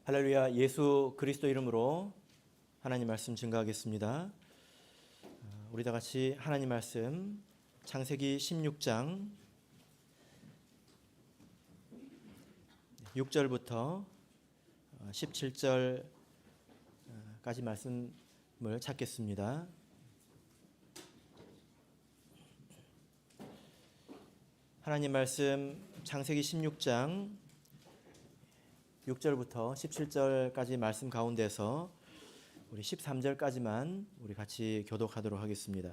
할렐루야. 예수 그리스도 이름으로 하나님 말씀 증거하겠습니다. 우리 다 같이 하나님 말씀 창세기 16장 6절부터 17절까지 말씀을 찾겠습니다. 하나님 말씀 창세기 16장 6절부터 17절까지 말씀 가운데서 우리 13절까지만 우리 같이 교독하도록 하겠습니다.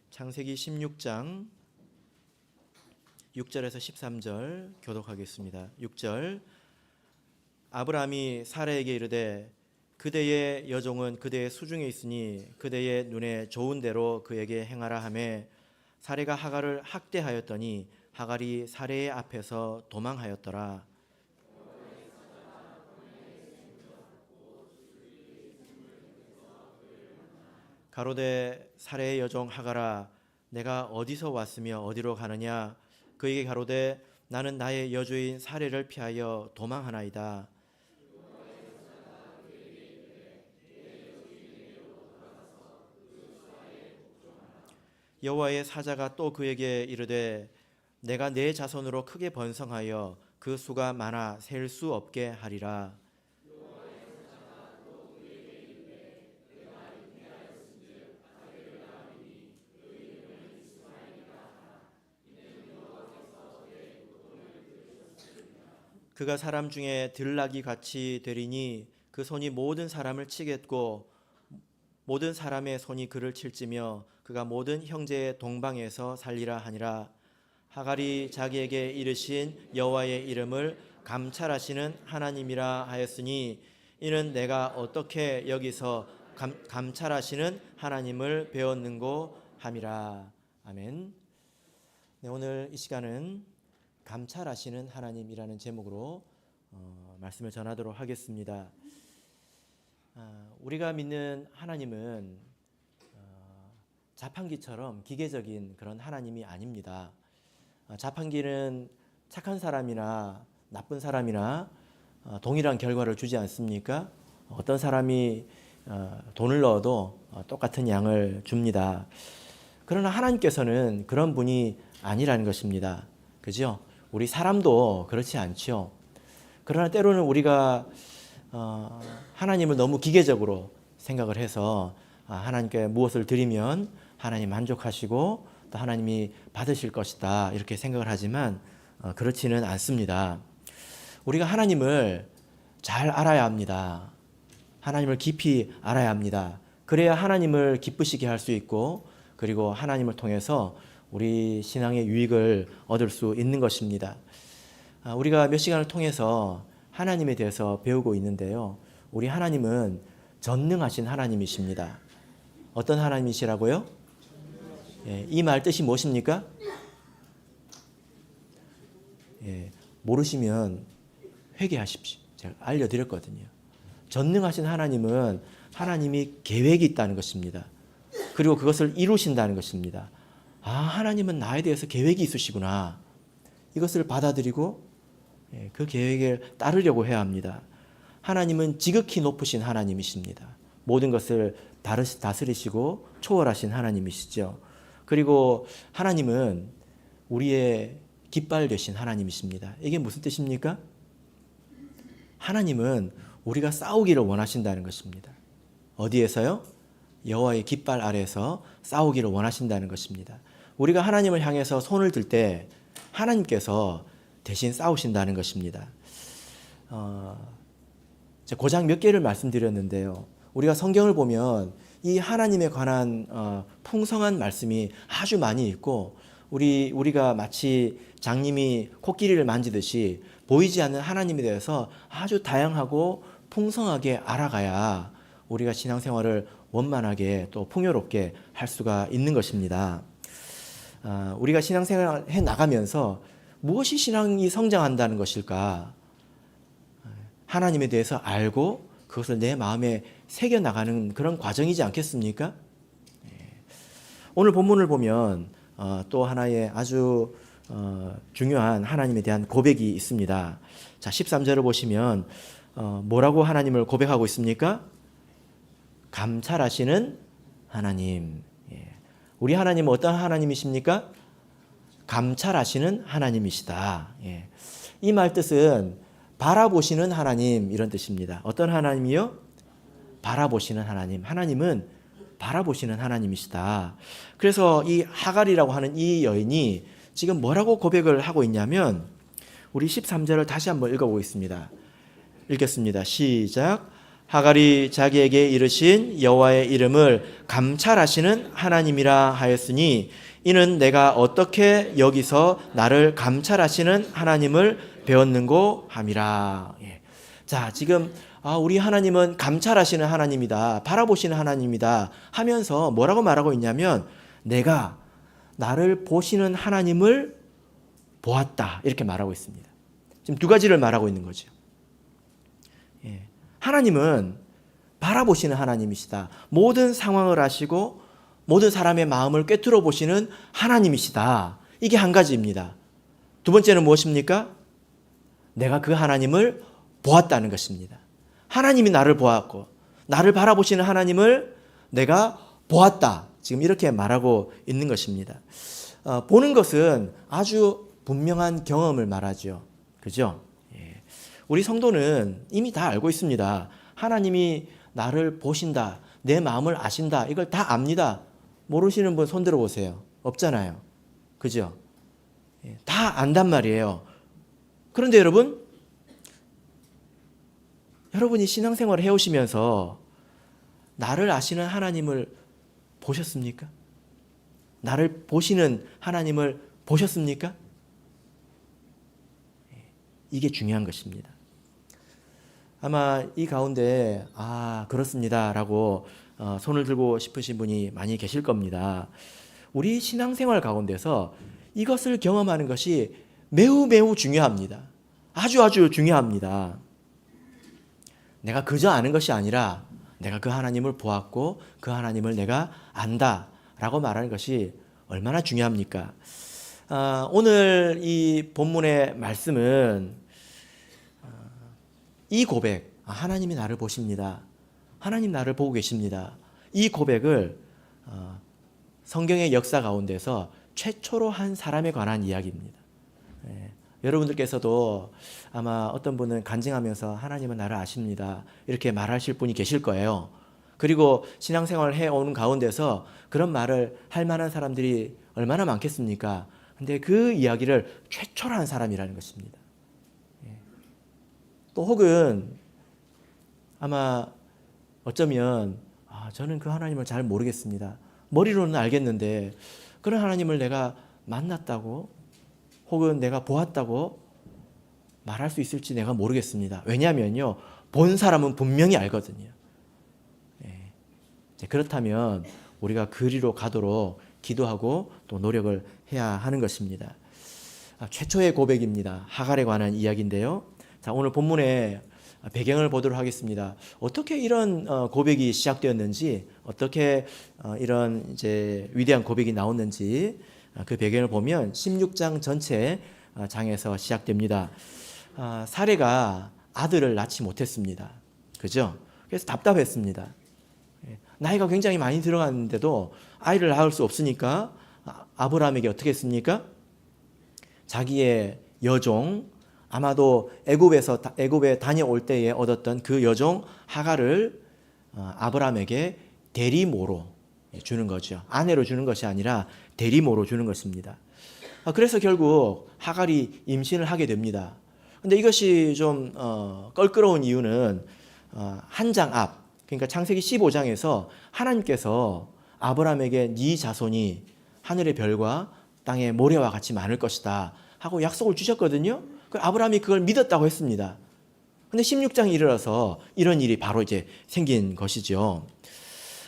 창세기 16장 6절에서 13절 교독하겠습니다. 6절. 아브라함이 사라에게 이르되 그대의 여종은 그대의 수중에 있으니 그대의 눈에 좋은 대로 그에게 행하라 하매 사레가 하갈을 학대하였더니 하갈이 사레의 앞에서 도망하였더라. 가로되 사레의 여종 하갈아 내가 어디서 왔으며 어디로 가느냐. 그에게 가로되 나는 나의 여주인 사레를 피하여 도망하나이다. 여호와의 사자가 또 그에게 이르되 내가 내 자손으로 크게 번성하여 그 수가 많아 셀 수 없게 하리라. 그가 사람 중에 들나귀 같이 되리니 그 손이 모든 사람을 치겠고 모든 사람의 손이 그를 칠지며 그가 모든 형제의 동방에서 살리라 하니라. 하갈이 자기에게 이르신 여호와의 이름을 감찰하시는 하나님이라 하였으니 이는 내가 어떻게 여기서 감찰하시는 하나님을 배웠는고 함이라. 아멘. 네, 오늘 이 시간은 감찰하시는 하나님이라는 제목으로 말씀을 전하도록 하겠습니다. 우리가 믿는 하나님은 자판기처럼 기계적인 그런 하나님이 아닙니다. 자판기는 착한 사람이나 나쁜 사람이나 동일한 결과를 주지 않습니까? 어떤 사람이 돈을 넣어도 똑같은 양을 줍니다. 그러나 하나님께서는 그런 분이 아니라는 것입니다. 그죠? 우리 사람도 그렇지 않죠. 그러나 때로는 우리가 하나님을 너무 기계적으로 생각을 해서 하나님께 무엇을 드리면 하나님 만족하시고 또 하나님이 받으실 것이다 이렇게 생각을 하지만 그렇지는 않습니다. 우리가 하나님을 잘 알아야 합니다. 하나님을 깊이 알아야 합니다. 그래야 하나님을 기쁘시게 할 수 있고 그리고 하나님을 통해서 우리 신앙의 유익을 얻을 수 있는 것입니다. 우리가 몇 시간을 통해서 하나님에 대해서 배우고 있는데요. 우리 하나님은 전능하신 하나님이십니다. 어떤 하나님이시라고요? 이 말 뜻이 무엇입니까? 모르시면 회개하십시오. 제가 알려드렸거든요. 전능하신 하나님은 하나님이 계획이 있다는 것입니다. 그리고 그것을 이루신다는 것입니다. 하나님은 나에 대해서 계획이 있으시구나. 이것을 받아들이고 그 계획을 따르려고 해야 합니다. 하나님은 지극히 높으신 하나님이십니다. 모든 것을 다스리시고 초월하신 하나님이시죠. 그리고 하나님은 우리의 깃발 되신 하나님이십니다. 이게 무슨 뜻입니까? 하나님은 우리가 싸우기를 원하신다는 것입니다. 어디에서요? 여호와의 깃발 아래에서 싸우기를 원하신다는 것입니다. 우리가 하나님을 향해서 손을 들 때 하나님께서 대신 싸우신다는 것입니다. 고작 몇 개를 말씀드렸는데요. 우리가 성경을 보면 이 하나님에 관한 풍성한 말씀이 아주 많이 있고 우리가 마치 장님이 코끼리를 만지듯이 보이지 않는 하나님에 대해서 아주 다양하고 풍성하게 알아가야 우리가 신앙생활을 원만하게 또 풍요롭게 할 수가 있는 것입니다. 우리가 신앙생활을 해 나가면서 무엇이 신앙이 성장한다는 것일까? 하나님에 대해서 알고 그것을 내 마음에 새겨나가는 그런 과정이지 않겠습니까? 오늘 본문을 보면 또 하나의 아주 중요한 하나님에 대한 고백이 있습니다. 자, 13절을 보시면 뭐라고 하나님을 고백하고 있습니까? 감찰하시는 하나님. 우리 하나님은 어떤 하나님이십니까? 감찰하시는 하나님이시다. 이 말 뜻은 바라보시는 하나님 이런 뜻입니다. 어떤 하나님이요? 바라보시는 하나님. 하나님은 바라보시는 하나님이시다. 그래서 이 하갈이라고 하는 이 여인이 지금 뭐라고 고백을 하고 있냐면 우리 13절을 다시 한번 읽어보겠습니다. 읽겠습니다. 시작. 하갈이 자기에게 이르신 여호와의 이름을 감찰하시는 하나님이라 하였으니 이는 내가 어떻게 여기서 나를 감찰하시는 하나님을 배웠는고 함이라. 자, 지금 우리 하나님은 감찰하시는 하나님이다, 바라보시는 하나님이다 하면서 뭐라고 말하고 있냐면 내가 나를 보시는 하나님을 보았다 이렇게 말하고 있습니다. 지금 두 가지를 말하고 있는 거죠. 하나님은 바라보시는 하나님이시다. 모든 상황을 아시고 모든 사람의 마음을 꿰뚫어 보시는 하나님이시다. 이게 한 가지입니다. 두 번째는 무엇입니까? 내가 그 하나님을 보았다는 것입니다. 하나님이 나를 보았고 나를 바라보시는 하나님을 내가 보았다. 지금 이렇게 말하고 있는 것입니다. 보는 것은 아주 분명한 경험을 말하죠. 그죠? 우리 성도는 이미 다 알고 있습니다. 하나님이 나를 보신다. 내 마음을 아신다. 이걸 다 압니다. 모르시는 분 손 들어보세요. 없잖아요. 그죠? 다 안단 말이에요. 그런데 여러분이 신앙생활을 해오시면서 나를 아시는 하나님을 보셨습니까? 나를 보시는 하나님을 보셨습니까? 이게 중요한 것입니다. 아마 이 가운데 그렇습니다 라고 손을 들고 싶으신 분이 많이 계실 겁니다. 우리 신앙생활 가운데서 이것을 경험하는 것이 매우 매우 중요합니다. 아주 중요합니다. 내가 그저 아는 것이 아니라 내가 그 하나님을 보았고 그 하나님을 내가 안다 라고 말하는 것이 얼마나 중요합니까? 오늘 이 본문의 말씀은 이 고백, 하나님이 나를 보십니다. 하나님 나를 보고 계십니다. 이 고백을 성경의 역사 가운데서 최초로 한 사람에 관한 이야기입니다. 여러분들께서도 아마 어떤 분은 간증하면서 하나님은 나를 아십니다. 이렇게 말하실 분이 계실 거예요. 그리고 신앙생활을 해오는 가운데서 그런 말을 할 만한 사람들이 얼마나 많겠습니까? 근데 그 이야기를 최초로 한 사람이라는 것입니다. 또 혹은 아마 어쩌면 저는 그 하나님을 잘 모르겠습니다. 머리로는 알겠는데 그런 하나님을 내가 만났다고 혹은 내가 보았다고 말할 수 있을지 내가 모르겠습니다. 왜냐하면요, 본 사람은 분명히 알거든요. 그렇다면 우리가 그리로 가도록 기도하고 또 노력을 해야 하는 것입니다. 최초의 고백입니다. 하갈에 관한 이야기인데요. 자, 오늘 본문의 배경을 보도록 하겠습니다. 어떻게 이런 고백이 시작되었는지, 어떻게 이런 이제 위대한 고백이 나왔는지 그 배경을 보면 16장 전체 장에서 시작됩니다. 사례가 아들을 낳지 못했습니다. 그죠? 그래서 답답했습니다. 나이가 굉장히 많이 들어갔는데도 아이를 낳을 수 없으니까 아브라함에게 어떻게 했습니까? 자기의 여종, 아마도 애굽에 다녀올 때에 얻었던 그 여종 하갈을 아브라함에게 대리모로 주는 거죠. 아내로 주는 것이 아니라 대리모로 주는 것입니다. 그래서 결국 하갈이 임신을 하게 됩니다. 근데 이것이 좀 껄끄러운 이유는 한 장 앞, 그러니까 창세기 15장에서 하나님께서 아브라함에게 네 자손이 하늘의 별과 땅의 모래와 같이 많을 것이다 하고 약속을 주셨거든요. 아브라함이 그걸 믿었다고 했습니다. 근데 16장에 이르러서 이런 일이 바로 이제 생긴 것이죠.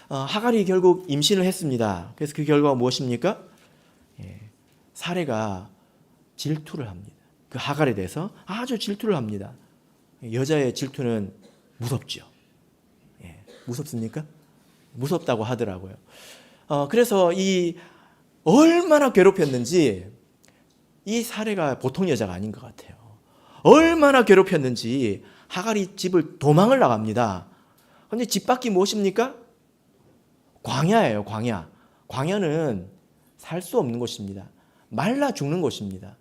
하갈이 결국 임신을 했습니다. 그래서 그 결과가 무엇입니까? 사레가 질투를 합니다. 그 하갈에 대해서 아주 질투를 합니다. 여자의 질투는 무섭죠. 무섭습니까? 무섭다고 하더라고요. 그래서 이 얼마나 괴롭혔는지 이 사례가 보통 여자가 아닌 것 같아요. 얼마나 괴롭혔는지 하갈이 집을 도망을 나갑니다. 그런데 집 밖이 무엇입니까? 광야예요. 광야. 광야는 살 수 없는 곳입니다. 말라 죽는 곳입니다.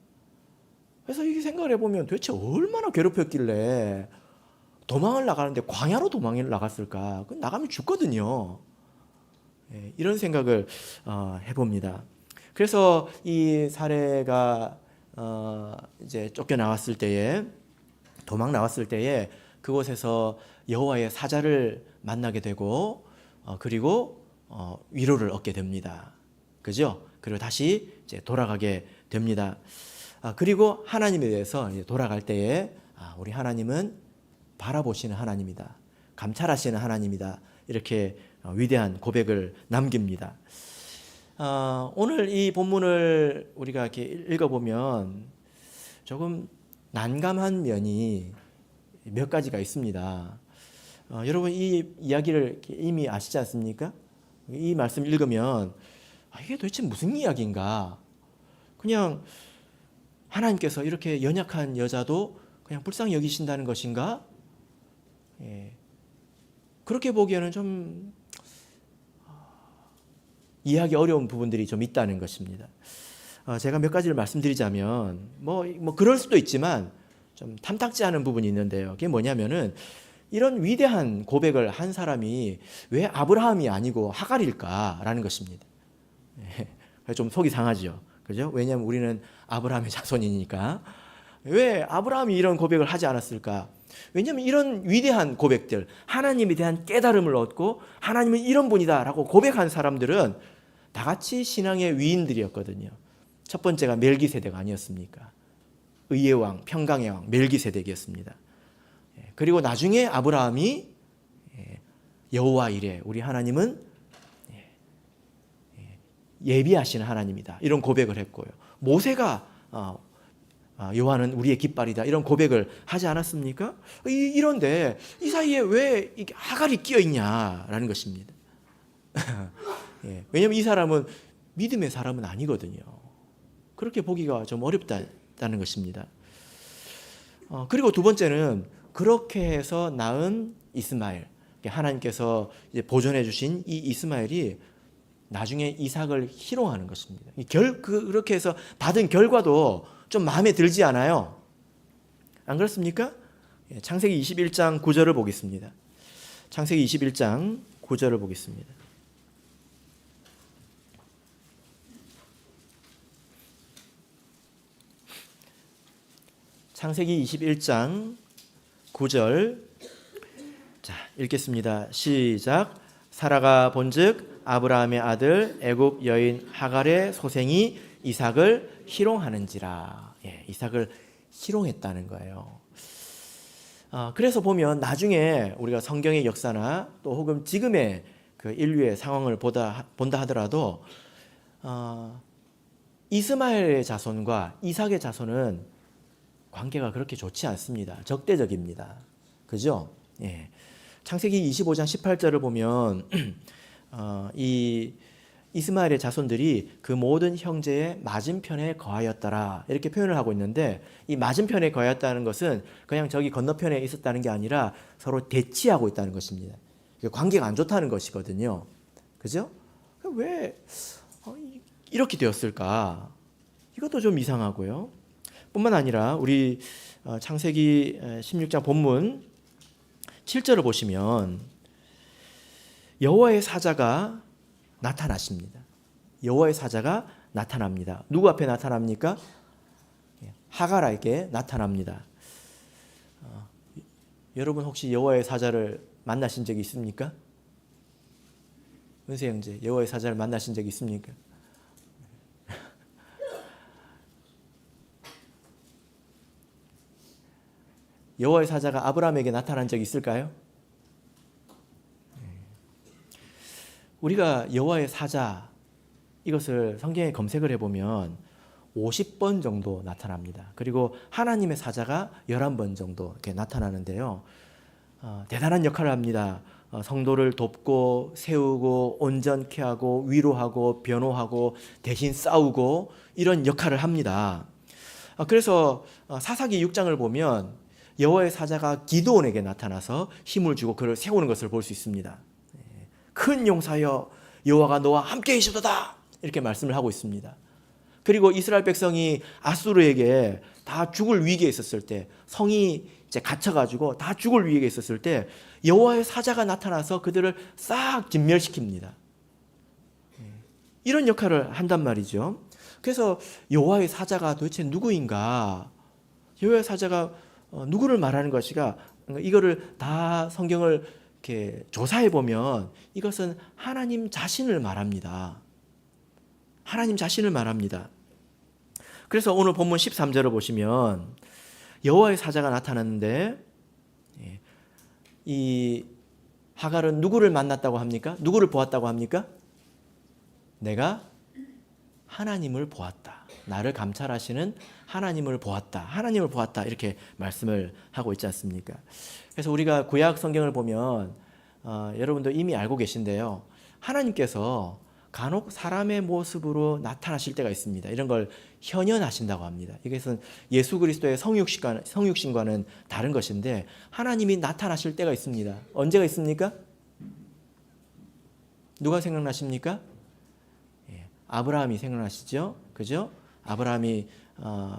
그래서 이게 생각을 해보면 도대체 얼마나 괴롭혔길래 도망을 나가는데 광야로 도망을 나갔을까? 나가면 죽거든요. 이런 생각을 해봅니다. 그래서 이 사례가 이제 쫓겨나왔을 때에, 도망 나왔을 때에 그곳에서 여호와의 사자를 만나게 되고 그리고 위로를 얻게 됩니다. 그죠? 그리고 다시 이제 돌아가게 됩니다. 그리고 하나님에 대해서 이제 돌아갈 때에 우리 하나님은 바라보시는 하나님이다. 감찰하시는 하나님이다. 이렇게 위대한 고백을 남깁니다. 오늘 이 본문을 우리가 이렇게 읽어보면 조금 난감한 면이 몇 가지가 있습니다. 여러분 이 이야기를 이미 아시지 않습니까? 이 말씀 읽으면 이게 도대체 무슨 이야기인가? 그냥 하나님께서 이렇게 연약한 여자도 그냥 불쌍히 여기신다는 것인가? 그렇게 보기에는 좀 이해하기 어려운 부분들이 좀 있다는 것입니다. 제가 몇 가지를 말씀드리자면 뭐 그럴 수도 있지만 좀 탐탁지 않은 부분이 있는데요. 그게 뭐냐면은 이런 위대한 고백을 한 사람이 왜 아브라함이 아니고 하갈일까라는 것입니다. 좀 속이 상하죠. 그죠? 왜냐하면 우리는 아브라함의 자손이니까. 왜 아브라함이 이런 고백을 하지 않았을까? 왜냐하면 이런 위대한 고백들, 하나님에 대한 깨달음을 얻고 하나님은 이런 분이다라고 고백한 사람들은 다 같이 신앙의 위인들이었거든요. 첫 번째가 멜기세덱 아니었습니까? 의의 왕, 평강의 왕 멜기세덱이었습니다. 그리고 나중에 아브라함이 여호와 이레, 우리 하나님은 예비하시는 하나님이다. 이런 고백을 했고요. 모세가 여호와는 우리의 깃발이다. 이런 고백을 하지 않았습니까? 이런데 이 사이에 왜 하갈이 끼어 있냐라는 것입니다. 왜냐하면 이 사람은 믿음의 사람은 아니거든요. 그렇게 보기가 좀 어렵다는 것입니다. 그리고 두 번째는 그렇게 해서 낳은 이스마엘, 하나님께서 이제 보존해 주신 이 이스마엘이 나중에 이삭을 희롱하는 것입니다. 그렇게 해서 받은 결과도 좀 마음에 들지 않아요? 안 그렇습니까? 창세기 21장 9절을 보겠습니다. 창세기 21장 9절을 보겠습니다. 창세기 21장 9절. 자, 읽겠습니다. 시작. 사라가 본즉 아브라함의 아들 애굽 여인 하갈의 소생이 이삭을 희롱하는지라. 이삭을 희롱했다는 거예요. 그래서 보면 나중에 우리가 성경의 역사나 또 혹은 지금의 그 인류의 상황을 본다 하더라도 이스마엘의 자손과 이삭의 자손은 관계가 그렇게 좋지 않습니다. 적대적입니다. 그죠? 창세기 25장 18절을 보면 이 이스마엘의 자손들이 그 모든 형제의 맞은편에 거하였더라 이렇게 표현을 하고 있는데, 이 맞은편에 거하였다는 것은 그냥 저기 건너편에 있었다는 게 아니라 서로 대치하고 있다는 것입니다. 관계가 안 좋다는 것이거든요. 그죠? 왜 이렇게 되었을까? 이것도 좀 이상하고요. 뿐만 아니라 우리 창세기 16장 본문 7절을 보시면 여호와의 사자가 나타나십니다. 여호와의 사자가 나타납니다. 누구 앞에 나타납니까? 하갈에게 나타납니다. 여러분 혹시 여호와의 사자를 만나신 적이 있습니까? 은세 형제, 여호와의 사자를 만나신 적이 있습니까? 여호와의 사자가 아브라함에게 나타난 적이 있을까요? 우리가 여호와의 사자 이것을 성경에 검색을 해보면 50번 정도 나타납니다. 그리고 하나님의 사자가 11번 정도 이렇게 나타나는데요. 대단한 역할을 합니다. 성도를 돕고 세우고 온전케 하고 위로하고 변호하고 대신 싸우고 이런 역할을 합니다. 그래서 사사기 6장을 보면 여호와의 사자가 기드온에게 나타나서 힘을 주고 그를 세우는 것을 볼 수 있습니다. 큰 용사여 여호와가 너와 함께 계시도다 이렇게 말씀을 하고 있습니다. 그리고 이스라엘 백성이 아수르에게 다 죽을 위기에 있었을 때, 성이 이제 갇혀가지고 다 죽을 위기에 있었을 때 여호와의 사자가 나타나서 그들을 싹 진멸시킵니다. 이런 역할을 한단 말이죠. 그래서 여호와의 사자가 도대체 누구인가? 여호와의 사자가 누구를 말하는 것이가, 이거를 다 성경을 이렇게 조사해 보면 이것은 하나님 자신을 말합니다. 하나님 자신을 말합니다. 그래서 오늘 본문 13절을 보시면 여호와의 사자가 나타났는데, 이 하갈은 누구를 만났다고 합니까? 누구를 보았다고 합니까? 내가 하나님을 보았다. 나를 감찰하시는 하나님을 보았다. 하나님을 보았다. 이렇게 말씀을 하고 있지 않습니까? 그래서 우리가 구약 성경을 보면 여러분도 이미 알고 계신데요. 하나님께서 간혹 사람의 모습으로 나타나실 때가 있습니다. 이런 걸 현현하신다고 합니다. 이것은 예수 그리스도의 성육신과는 다른 것인데 하나님이 나타나실 때가 있습니다. 언제가 있습니까? 누가 생각나십니까? 아브라함이 생각나시죠? 그죠? 아브라함이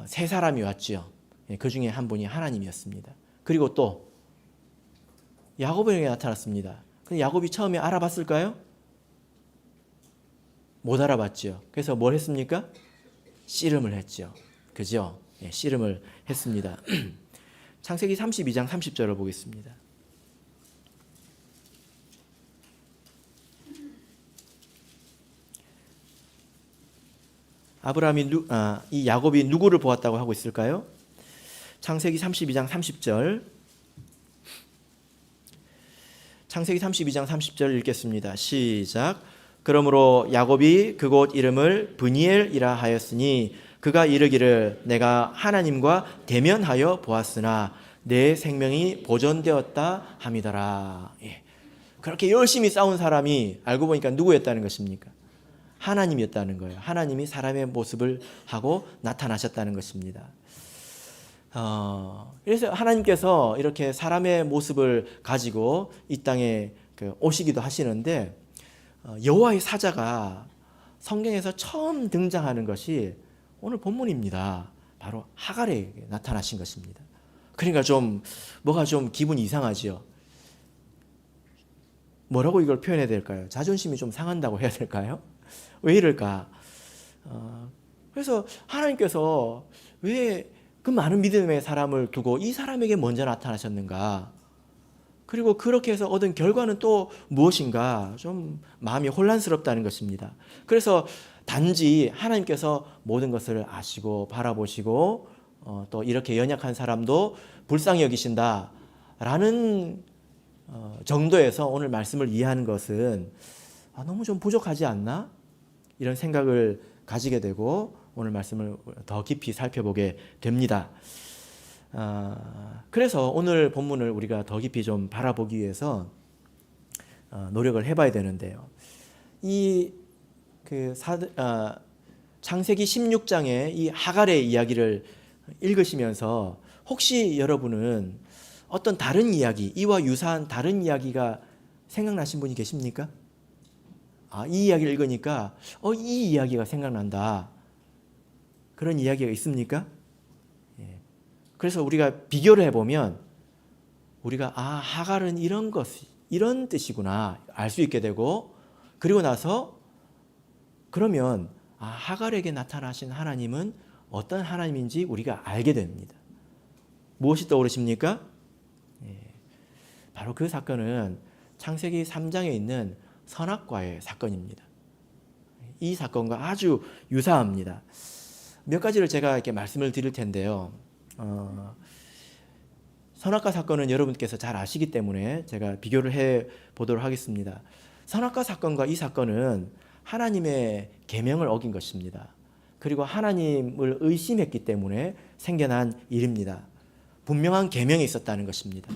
세 사람이 왔죠. 그 중에 한 분이 하나님이었습니다. 그리고 또 야곱에게 나타났습니다. 근데 야곱이 처음에 알아봤을까요? 못 알아봤죠. 그래서 뭘 했습니까? 씨름을 했죠. 그죠? 씨름을 했습니다. 창세기 32장 30절을 보겠습니다. 이 야곱이 누구를 보았다고 하고 있을까요? 창세기 32장 30절. 창세기 32장 30절 읽겠습니다. 시작. 그러므로 야곱이 그곳 이름을 브니엘이라 하였으니 그가 이르기를 내가 하나님과 대면하여 보았으나 내 생명이 보존되었다 함이더라. 그렇게 열심히 싸운 사람이 알고 보니까 누구였다는 것입니까? 하나님이었다는 거예요. 하나님이 사람의 모습을 하고 나타나셨다는 것입니다. 그래서 하나님께서 이렇게 사람의 모습을 가지고 이 땅에 오시기도 하시는데, 여호와의 사자가 성경에서 처음 등장하는 것이 오늘 본문입니다. 바로 하갈에게 나타나신 것입니다. 그러니까 뭐가 좀 기분이 이상하죠. 뭐라고 이걸 표현해야 될까요? 자존심이 좀 상한다고 해야 될까요? 왜 이럴까? 그래서 하나님께서 왜 그 많은 믿음의 사람을 두고 이 사람에게 먼저 나타나셨는가? 그리고 그렇게 해서 얻은 결과는 또 무엇인가? 좀 마음이 혼란스럽다는 것입니다. 그래서 단지 하나님께서 모든 것을 아시고 바라보시고 또 이렇게 연약한 사람도 불쌍히 여기신다라는 정도에서 오늘 말씀을 이해하는 것은 너무 좀 부족하지 않나? 이런 생각을 가지게 되고 오늘 말씀을 더 깊이 살펴보게 됩니다. 그래서 오늘 본문을 우리가 더 깊이 좀 바라보기 위해서 노력을 해봐야 되는데요. 창세기 16장의 이 하갈의 이야기를 읽으시면서 혹시 여러분은 어떤 다른 이야기, 이와 유사한 다른 이야기가 생각나신 분이 계십니까? 이 이야기를 읽으니까 이 이야기가 생각난다. 그런 이야기가 있습니까? 그래서 우리가 비교를 해보면 우리가 하갈은 이런 뜻이구나 알 수 있게 되고, 그리고 나서 그러면 하갈에게 나타나신 하나님은 어떤 하나님인지 우리가 알게 됩니다. 무엇이 떠오르십니까? 바로 그 사건은 창세기 3장에 있는 선악과의 사건입니다. 이 사건과 아주 유사합니다. 몇 가지를 제가 이렇게 말씀을 드릴 텐데요. 선악과 사건은 여러분께서 잘 아시기 때문에 제가 비교를 해 보도록 하겠습니다. 선악과 사건과 이 사건은 하나님의 계명을 어긴 것입니다. 그리고 하나님을 의심했기 때문에 생겨난 일입니다. 분명한 계명이 있었다는 것입니다.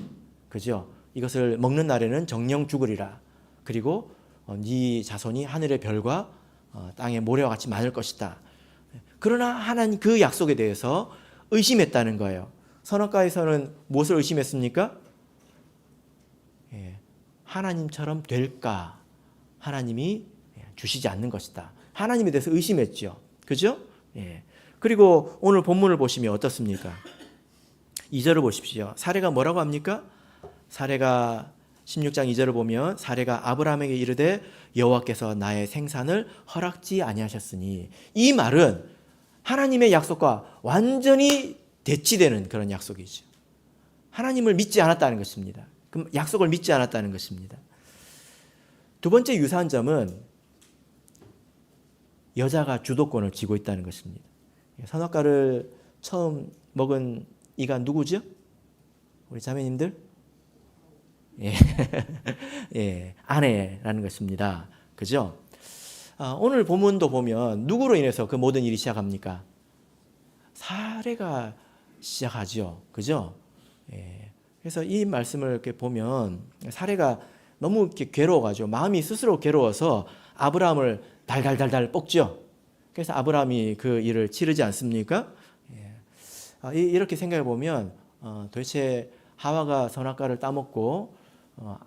그죠? 이것을 먹는 날에는 정령 죽으리라. 그리고 네 자손이 하늘의 별과 땅의 모래와 같이 많을 것이다. 그러나 하나님 그 약속에 대해서 의심했다는 거예요. 선악과에서는 무엇을 의심했습니까? 하나님처럼 될까? 하나님이 주시지 않는 것이다. 하나님에 대해서 의심했죠. 그죠? 그리고 오늘 본문을 보시면 어떻습니까? 2절을 보십시오. 사례가 뭐라고 합니까? 사례가 16장 2절을 보면 사례가 아브라함에게 이르되 여호와께서 나의 생산을 허락지 아니하셨으니, 이 말은 하나님의 약속과 완전히 대치되는 그런 약속이죠. 하나님을 믿지 않았다는 것입니다. 그럼 약속을 믿지 않았다는 것입니다. 두 번째 유사한 점은 여자가 주도권을 쥐고 있다는 것입니다. 선악과를 처음 먹은 이가 누구죠? 우리 자매님들? 아내라는 것입니다. 그죠? 오늘 본문도 보면 누구로 인해서 그 모든 일이 시작합니까? 사례가 시작하죠. 그죠? 그래서 이 말씀을 이렇게 보면 사례가 너무 이렇게 괴로워가지고 마음이 스스로 괴로워서 아브라함을 달달달달 볶죠. 그래서 아브라함이 그 일을 치르지 않습니까? 이렇게 생각해 보면 도대체 하와가 선악과를 따먹고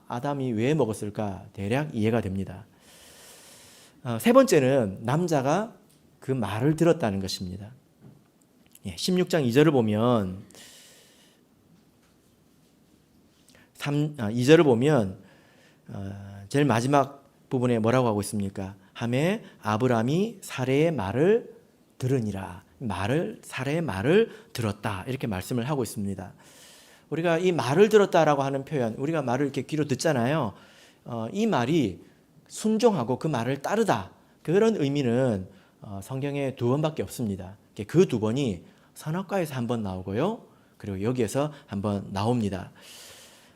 아담이 왜 먹었을까 대략 이해가 됩니다. 세 번째는 남자가 그 말을 들었다는 것입니다. 16장 2절을 보면 2절을 보면 제일 마지막 부분에 뭐라고 하고 있습니까? 하매 아브라함이 사례의 말을 들으니라. 사례의 말을 들었다. 이렇게 말씀을 하고 있습니다. 우리가 이 말을 들었다라고 하는 표현, 우리가 말을 이렇게 귀로 듣잖아요. 이 말이 순종하고 그 말을 따르다. 그런 의미는 성경에 두 번밖에 없습니다. 그 두 번이 선악과에서 한 번 나오고요. 그리고 여기에서 한 번 나옵니다.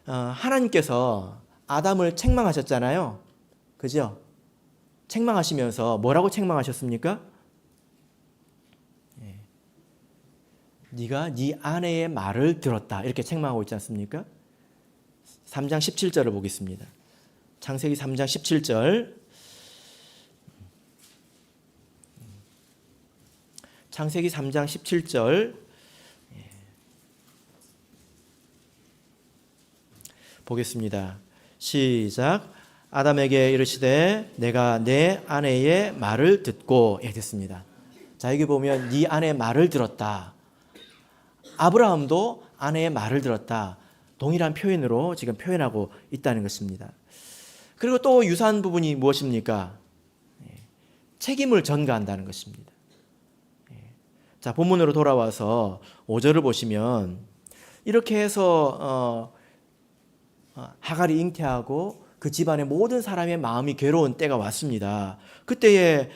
하나님께서 아담을 책망하셨잖아요. 그죠? 책망하시면서 뭐라고 책망하셨습니까? 네가 네 아내의 말을 들었다. 이렇게 책망하고 있지 않습니까? 3장 17절을 보겠습니다. 창세기 3장 17절. 창세기 3장 17절. 보겠습니다. 시작. 아담에게 이르시되 내가 내 아내의 말을 듣고. 됐습니다. 자, 여기 보면 네 아내의 말을 들었다. 아브라함도 아내의 말을 들었다. 동일한 표현으로 지금 표현하고 있다는 것입니다. 그리고 또 유사한 부분이 무엇입니까? 책임을 전가한다는 것입니다. 자, 본문으로 돌아와서 5절을 보시면 이렇게 해서 하갈이 잉태하고 그 집안의 모든 사람의 마음이 괴로운 때가 왔습니다. 그때에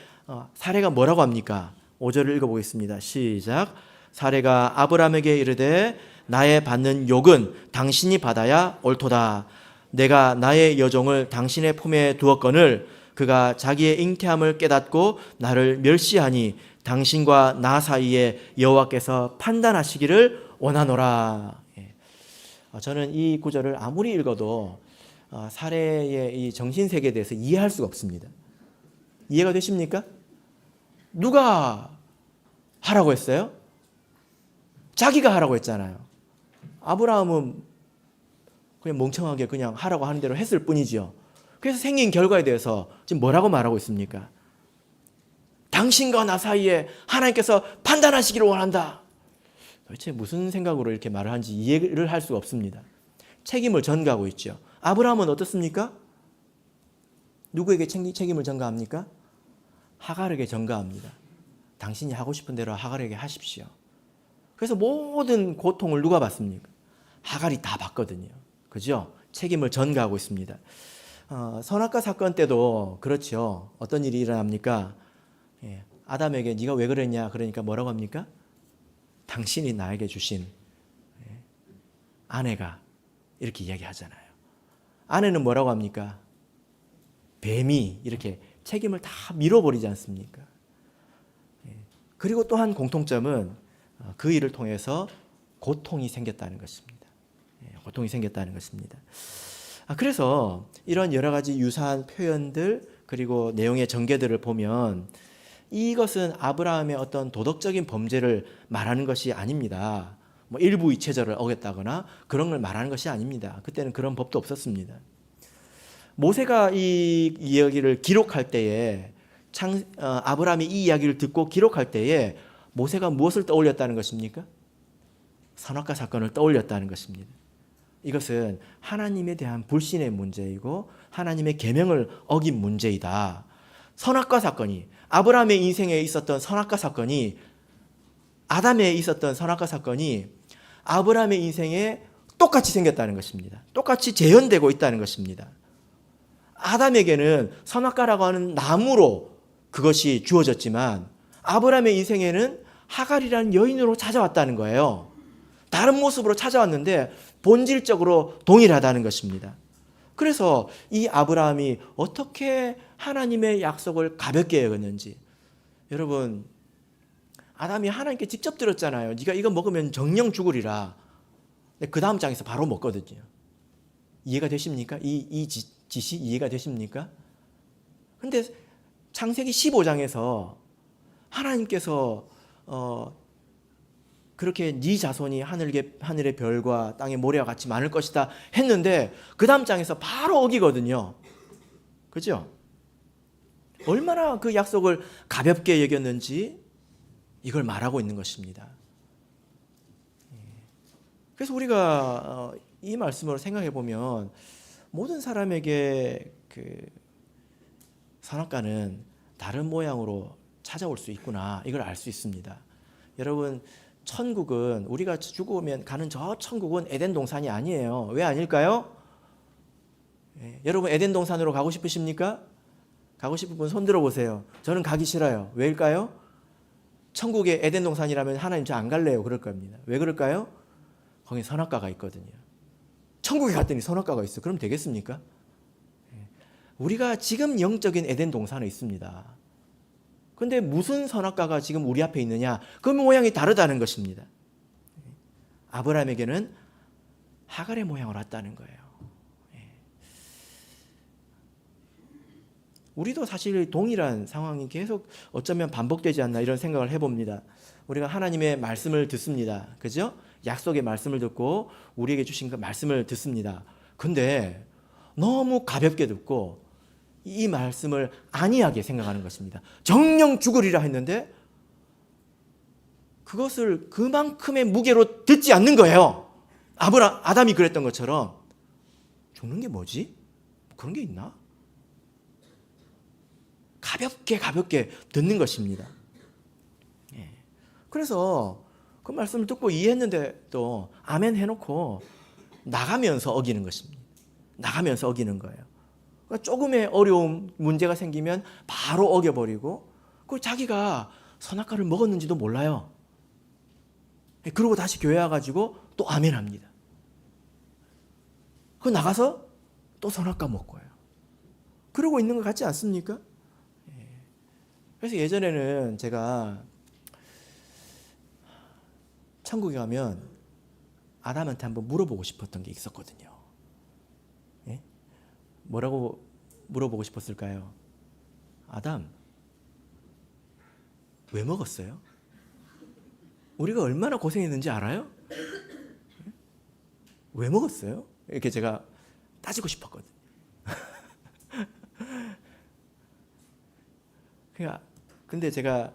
사례가 뭐라고 합니까? 5절을 읽어보겠습니다. 시작. 사례가 아브라함에게 이르되 나의 받는 욕은 당신이 받아야 옳도다. 내가 나의 여종을 당신의 품에 두었거늘 그가 자기의 잉태함을 깨닫고 나를 멸시하니 당신과 나 사이에 여호와께서 판단하시기를 원하노라. 저는 이 구절을 아무리 읽어도 사례의 이 정신세계에 대해서 이해할 수가 없습니다. 이해가 되십니까? 누가 하라고 했어요? 자기가 하라고 했잖아요. 아브라함은 그냥 멍청하게 그냥 하라고 하는 대로 했을 뿐이지요. 그래서 생긴 결과에 대해서 지금 뭐라고 말하고 있습니까? 당신과 나 사이에 하나님께서 판단하시기를 원한다. 도대체 무슨 생각으로 이렇게 말을 하는지 이해를 할 수가 없습니다. 책임을 전가하고 있죠. 아브라함은 어떻습니까? 누구에게 책임을 전가합니까? 하갈에게 전가합니다. 당신이 하고 싶은 대로 하갈에게 하십시오. 그래서 모든 고통을 누가 받습니까? 하갈이 다 받거든요. 그죠? 책임을 전가하고 있습니다. 선악과 사건 때도 그렇죠. 어떤 일이 일어납니까? 아담에게 네가 왜 그랬냐 그러니까 뭐라고 합니까? 당신이 나에게 주신 아내가, 이렇게 이야기하잖아요. 아내는 뭐라고 합니까? 뱀이 이렇게 책임을 다 밀어버리지 않습니까? 그리고 또한 공통점은 그 일을 통해서 고통이 생겼다는 것입니다. 고통이 생겼다는 것입니다. 그래서 이런 여러 가지 유사한 표현들 그리고 내용의 전개들을 보면 이것은 아브라함의 어떤 도덕적인 범죄를 말하는 것이 아닙니다. 뭐 일부 이체절을 어겼다거나 그런 걸 말하는 것이 아닙니다. 그때는 그런 법도 없었습니다. 모세가 이 이야기를 기록할 때에 아브라함이 이 이야기를 듣고 기록할 때에 모세가 무엇을 떠올렸다는 것입니까? 선악과 사건을 떠올렸다는 것입니다. 이것은 하나님에 대한 불신의 문제이고 하나님의 계명을 어긴 문제이다. 선악과 사건이, 아브라함의 인생에 있었던 선악과 사건이, 아담에 있었던 선악과 사건이 아브라함의 인생에 똑같이 생겼다는 것입니다. 똑같이 재현되고 있다는 것입니다. 아담에게는 선악과라고 하는 나무로 그것이 주어졌지만 아브라함의 인생에는 하갈이라는 여인으로 찾아왔다는 거예요. 다른 모습으로 찾아왔는데 본질적으로 동일하다는 것입니다. 그래서 이 아브라함이 어떻게 하나님의 약속을 가볍게 여겼는지, 여러분, 아담이 하나님께 직접 들었잖아요. 네가 이거 먹으면 정령 죽으리라. 그 다음 장에서 바로 먹거든요. 이해가 되십니까? 이 지시 이해가 되십니까? 근데 창세기 15장에서 하나님께서 그렇게 네 자손이 하늘의 별과 땅의 모래와 같이 많을 것이다 했는데 그 다음 장에서 바로 어기거든요. 그죠? 얼마나 그 약속을 가볍게 여겼는지 이걸 말하고 있는 것입니다. 그래서 우리가 이 말씀으로 생각해 보면 모든 사람에게 그 선악과는 다른 모양으로 찾아올 수 있구나, 이걸 알 수 있습니다. 여러분, 천국은, 우리가 죽으면 가는 저 천국은 에덴 동산이 아니에요. 왜 아닐까요? 여러분, 에덴 동산으로 가고 싶으십니까? 가고 싶은 분 손 들어보세요. 저는 가기 싫어요. 왜일까요? 천국에 에덴 동산이라면 하나님 저 안 갈래요, 그럴 겁니다. 왜 그럴까요? 거기 선악과가 있거든요. 천국에 갔더니 선악과가 있어. 그럼 되겠습니까? 우리가 지금 영적인 에덴 동산에 있습니다. 그런데 무슨 선악과가 지금 우리 앞에 있느냐? 그 모양이 다르다는 것입니다. 아브라함에게는 하갈의 모양으로 왔다는 거예요. 우리도 사실 동일한 상황이 계속 어쩌면 반복되지 않나 이런 생각을 해봅니다. 우리가 하나님의 말씀을 듣습니다. 그죠? 약속의 말씀을 듣고 우리에게 주신 그 말씀을 듣습니다. 근데 너무 가볍게 듣고 이 말씀을 안이하게 생각하는 것입니다. 정령 죽으리라 했는데 그것을 그만큼의 무게로 듣지 않는 거예요. 아담이 그랬던 것처럼 죽는 게 뭐지? 그런 게 있나? 가볍게 듣는 것입니다. 그래서 그 말씀을 듣고 이해했는데 또 아멘 해놓고 나가면서 어기는 것입니다. 나가면서 어기는 거예요. 그러니까 조금의 어려움, 문제가 생기면 바로 어겨버리고 그 자기가 선악과를 먹었는지도 몰라요. 그러고 다시 교회 와가지고 또 아멘 합니다. 그 나가서 또 선악과 먹고요. 그러고 있는 것 같지 않습니까? 그래서 예전에는 제가 천국에 가면 아담한테 한번 물어보고 싶었던 게 있었거든요. 예? 뭐라고 물어보고 싶었을까요? 아담, 왜 먹었어요? 우리가 얼마나 고생했는지 알아요? 왜 먹었어요? 이렇게 제가 따지고 싶었거든요. 근데 제가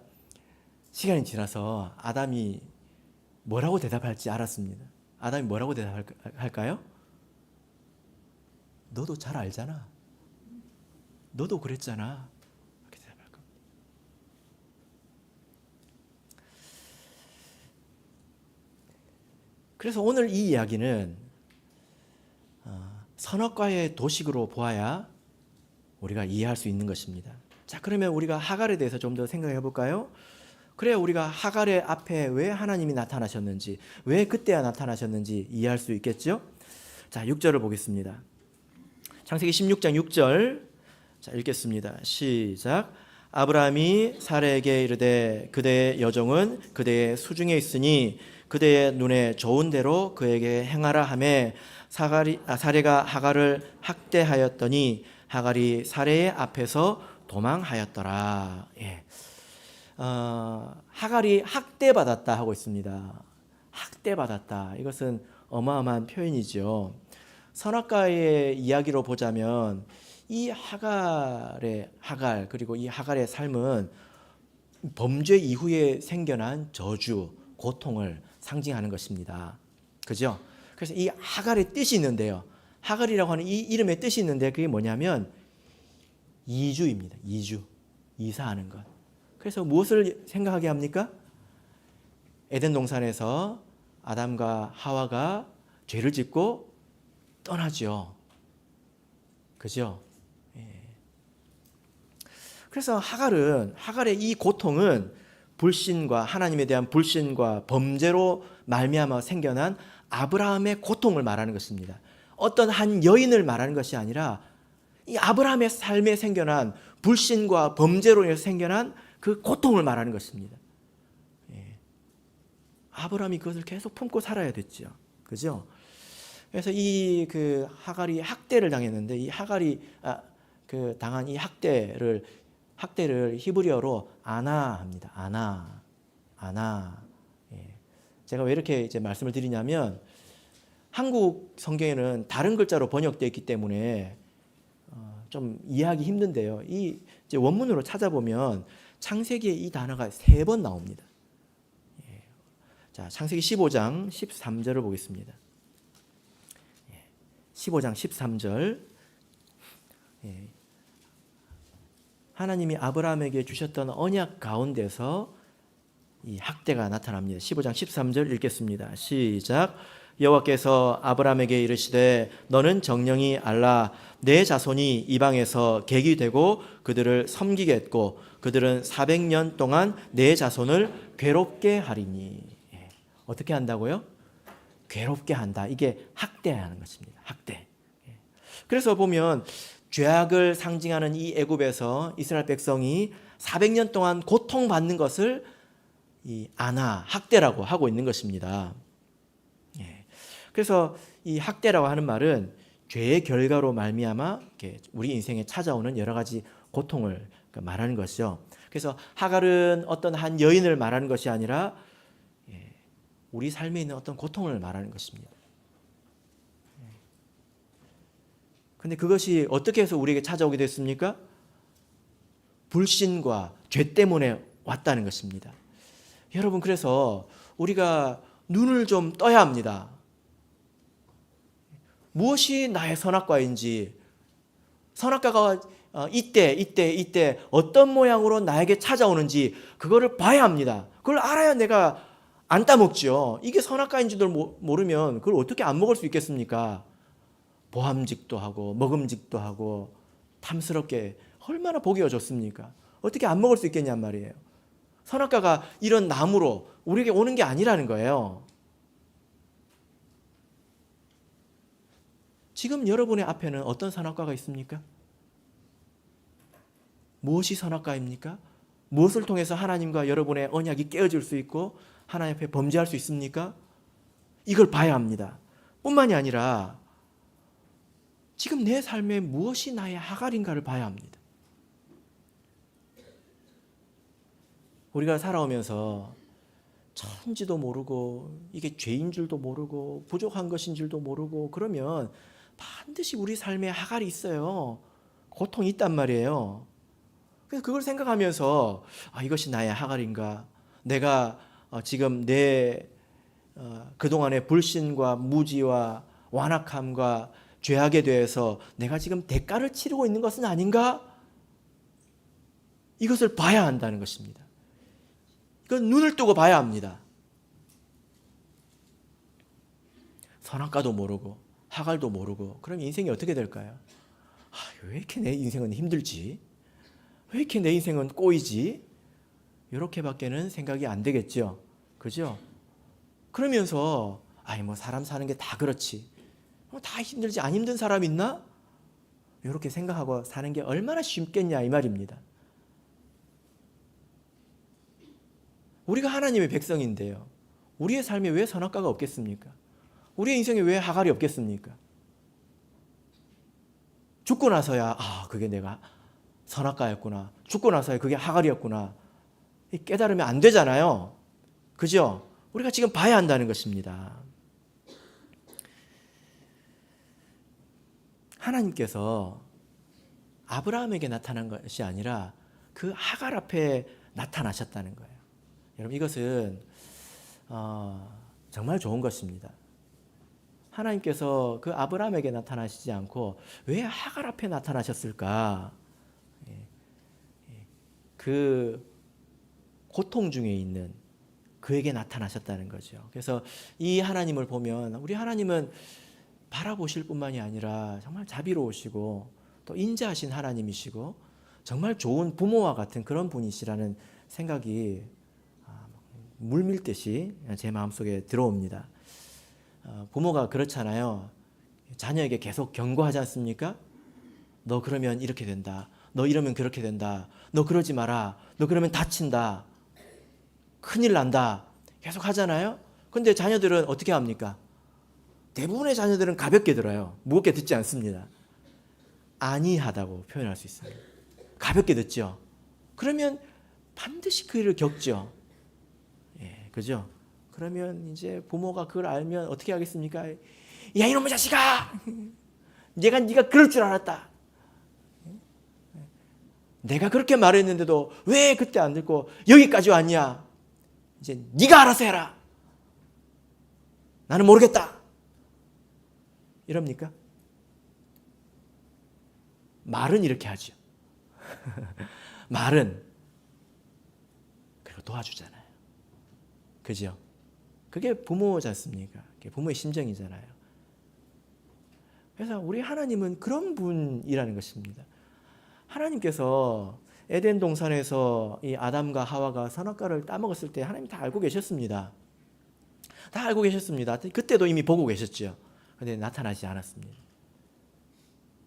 시간이 지나서 아담이 뭐라고 대답할지 알았습니다. 아담이 뭐라고 대답할까요? 너도 잘 알잖아. 너도 그랬잖아. 이렇게 대답할 겁니다. 그래서 오늘 이 이야기는 선악과의 도식으로 보아야 우리가 이해할 수 있는 것입니다. 자, 그러면 우리가 하갈에 대해서 좀 더 생각해 볼까요? 그래야 우리가 하갈의 앞에 왜 하나님이 나타나셨는지, 왜 그때야 나타나셨는지 이해할 수 있겠죠? 자, 6절을 보겠습니다. 창세기 16장 6절. 자, 읽겠습니다. 시작. 아브라함이 사레에게 이르되 그대의 여종은 그대의 수중에 있으니 그대의 눈에 좋은 대로 그에게 행하라 하매 사레가 하갈을 학대하였더니 하갈이 사레의 앞에서 도망하였더라. 예. 하갈이 학대받았다 하고 있습니다. 학대받았다. 이것은 어마어마한 표현이죠. 선악과의 이야기로 보자면 이 하갈 그리고 이 하갈의 삶은 범죄 이후에 생겨난 저주, 고통을 상징하는 것입니다. 그죠? 그래서 이 하갈의 뜻이 있는데요. 하갈이라고 하는 이 이름의 뜻이 있는데 그게 뭐냐면 이주입니다. 이주. 이사하는 것. 그래서 무엇을 생각하게 합니까? 에덴 동산에서 아담과 하와가 죄를 짓고 떠나죠. 그죠? 그래서 하갈의 이 고통은 불신과 하나님에 대한 불신과 범죄로 말미암아 생겨난 아브라함의 고통을 말하는 것입니다. 어떤 한 여인을 말하는 것이 아니라 이 아브라함의 삶에 생겨난 불신과 범죄로 인해서 생겨난 그 고통을 말하는 것입니다. 아브라함이 그것을 계속 품고 살아야 됐죠. 그죠? 그래서 이 그 하갈이 학대를 당했는데 이 하갈이 당한 이 학대를 히브리어로 아나합니다. 아나. 제가 왜 이렇게 이제 말씀을 드리냐면 한국 성경에는 다른 글자로 번역되어 있기 때문에 좀 이해하기 힘든데요. 이 이제 원문으로 찾아보면 창세기에 이 단어가 3번 나옵니다. 자, 창세기 15장 13절을 보겠습니다. 15장 13절. 하나님이 아브라함에게 주셨던 언약 가운데서 이 학대가 나타납니다. 15장 13절 읽겠습니다. 시작. 여호와께서 아브라함에게 이르시되 너는 정령이 알라 내 자손이 이방에서 객이 되고 그들을 섬기겠고 그들은 400년 동안 내 자손을 괴롭게 하리니. 어떻게 한다고요? 괴롭게 한다. 이게 학대하는 것입니다. 학대. 그래서 보면 죄악을 상징하는 이 애굽에서 이스라엘 백성이 400년 동안 고통받는 것을 이 학대라고 하고 있는 것입니다. 그래서 이 학대라고 하는 말은 죄의 결과로 말미암아 우리 인생에 찾아오는 여러 가지 고통을 말하는 것이죠. 그래서 하갈은 어떤 한 여인을 말하는 것이 아니라 우리 삶에 있는 어떤 고통을 말하는 것입니다. 근데 그것이 어떻게 해서 우리에게 찾아오게 됐습니까? 불신과 죄 때문에 왔다는 것입니다. 여러분, 그래서 우리가 눈을 좀 떠야 합니다. 무엇이 나의 선악과인지, 선악과가 이때 어떤 모양으로 나에게 찾아오는지 그거를 봐야 합니다. 그걸 알아야 내가 안 따먹죠. 이게 선악과인지도 모르면 그걸 어떻게 안 먹을 수 있겠습니까? 보함직도 하고 먹음직도 하고 탐스럽게 얼마나 보기가 좋습니까? 어떻게 안 먹을 수 있겠냔 말이에요. 선악과가 이런 나무로 우리에게 오는 게 아니라는 거예요. 지금 여러분의 앞에는 어떤 선악과가 있습니까? 무엇이 선악과입니까? 무엇을 통해서 하나님과 여러분의 언약이 깨어질 수 있고 하나님 앞에 범죄할 수 있습니까? 이걸 봐야 합니다. 뿐만이 아니라 지금 내 삶에 무엇이 나의 하갈인가를 봐야 합니다. 우리가 살아오면서 천지도 모르고 이게 죄인 줄도 모르고 부족한 것인 줄도 모르고 그러면 반드시 우리 삶에 하갈이 있어요. 고통이 있단 말이에요. 그래서 그걸 생각하면서 이것이 나의 하갈인가? 내가 지금 내 그동안의 불신과 무지와 완악함과 죄악에 대해서 내가 지금 대가를 치르고 있는 것은 아닌가? 이것을 봐야 한다는 것입니다. 이건 눈을 뜨고 봐야 합니다. 선악과도 모르고 하갈도 모르고 그럼 인생이 어떻게 될까요? 왜 이렇게 내 인생은 힘들지? 왜 이렇게 내 인생은 꼬이지? 이렇게밖에는 생각이 안 되겠죠. 그죠? 그러면서 사람 사는 게 다 그렇지. 다 힘들지 안 힘든 사람 있나? 이렇게 생각하고 사는 게 얼마나 쉽겠냐 이 말입니다. 우리가 하나님의 백성인데요. 우리의 삶에 왜 선악과가 없겠습니까? 우리의 인생에 왜 하갈이 없겠습니까? 죽고 나서야 그게 내가 선악과였구나. 죽고 나서야 그게 하갈이었구나. 깨달으면 안 되잖아요. 그죠? 우리가 지금 봐야 한다는 것입니다. 하나님께서 아브라함에게 나타난 것이 아니라 그 하갈 앞에 나타나셨다는 거예요. 여러분, 이것은 정말 좋은 것입니다. 하나님께서 그 아브라함에게 나타나시지 않고 왜 하갈 앞에 나타나셨을까? 그 고통 중에 있는 그에게 나타나셨다는 거죠. 그래서 이 하나님을 보면 우리 하나님은 바라보실 뿐만이 아니라 정말 자비로우시고 또 인자하신 하나님이시고 정말 좋은 부모와 같은 그런 분이시라는 생각이 물밀듯이 제 마음속에 들어옵니다. 부모가 그렇잖아요. 자녀에게 계속 경고하지 않습니까? 너 그러면 이렇게 된다. 너 이러면 그렇게 된다. 너 그러지 마라. 너 그러면 다친다. 큰일 난다. 계속 하잖아요. 근데 자녀들은 어떻게 합니까? 대부분의 자녀들은 가볍게 들어요. 무겁게 듣지 않습니다. 안이하다고 표현할 수 있습니다. 가볍게 듣죠. 그러면 반드시 그 일을 겪죠. 예, 그죠? 그러면 이제 부모가 그걸 알면 어떻게 하겠습니까? 야, 이놈의 자식아! 네가 그럴 줄 알았다. 내가 그렇게 말했는데도 왜 그때 안 듣고 여기까지 왔냐? 이제 네가 알아서 해라. 나는 모르겠다. 이럽니까? 말은 이렇게 하죠. 말은 그리고 도와주잖아요. 그죠? 그게 부모지 않습니까? 그게 부모의 심정이잖아요. 그래서 우리 하나님은 그런 분이라는 것입니다. 하나님께서 에덴 동산에서 이 아담과 하와가 선악과를 따먹었을 때 하나님 다 알고 계셨습니다. 다 알고 계셨습니다. 그때도 이미 보고 계셨죠. 그런데 나타나지 않았습니다.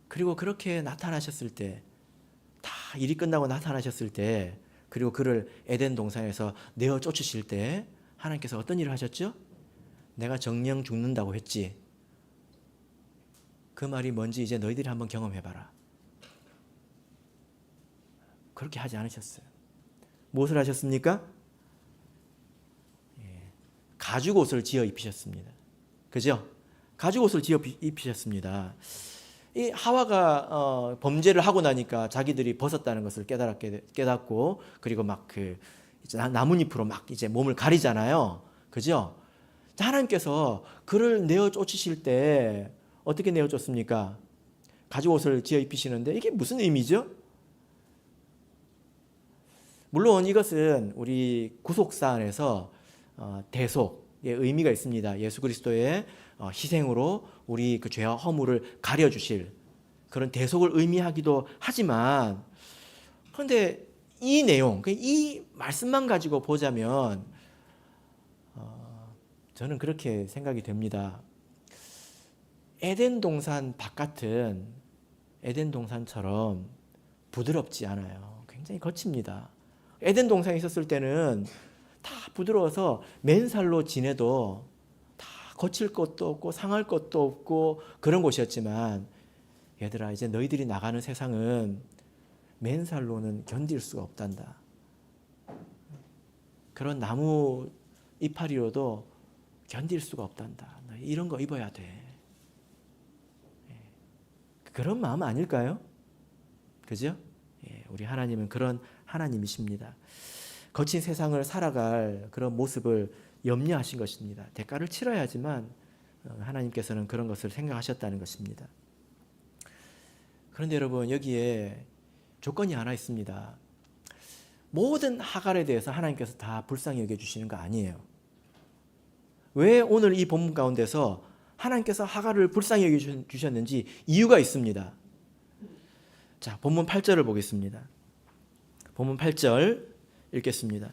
그리고 그렇게 나타나셨을 때, 다 일이 끝나고 나타나셨을 때, 그리고 그를 에덴 동산에서 내어 쫓으실 때 하나님께서 어떤 일을 하셨죠? 내가 정령 죽는다고 했지. 그 말이 뭔지 이제 너희들이 한번 경험해봐라. 그렇게 하지 않으셨어요. 무엇을 하셨습니까? 가죽 옷을 지어 입히셨습니다. 그죠? 가죽 옷을 지어 입히셨습니다. 이 하와가 범죄를 하고 나니까 자기들이 벗었다는 것을 깨닫고 그리고 막 그 나뭇잎으로 막 이제 몸을 가리잖아요. 그죠? 하나님께서 그를 내어 쫓으실 때 어떻게 내어 쫓습니까? 가죽 옷을 지어 입히시는데 이게 무슨 의미죠? 물론 이것은 우리 구속사 안에서 대속의 의미가 있습니다. 예수 그리스도의 희생으로 우리 그 죄와 허물을 가려주실 그런 대속을 의미하기도 하지만, 그런데 이 내용, 이 말씀만 가지고 보자면 저는 그렇게 생각이 됩니다. 에덴 동산 바깥은 에덴 동산처럼 부드럽지 않아요. 굉장히 거칩니다. 에덴 동산에 있었을 때는 다 부드러워서 맨살로 지내도 다 거칠 것도 없고 상할 것도 없고 그런 곳이었지만, 얘들아 이제 너희들이 나가는 세상은 맨살로는 견딜 수가 없단다. 그런 나무 이파리로도 견딜 수가 없단다. 이런 거 입어야 돼. 그런 마음 아닐까요? 그죠? 우리 하나님은 그런 하나님이십니다. 거친 세상을 살아갈 그런 모습을 염려하신 것입니다. 대가를 치러야지만 하나님께서는 그런 것을 생각하셨다는 것입니다. 그런데 여러분, 여기에 조건이 하나 있습니다. 모든 하갈에 대해서 하나님께서 다 불쌍히 여겨주시는 거 아니에요. 왜 오늘 이 본문 가운데서 하나님께서 하갈을 불쌍히 여겨주셨는지 이유가 있습니다. 자, 본문 8절을 보겠습니다. 본문 8절 읽겠습니다.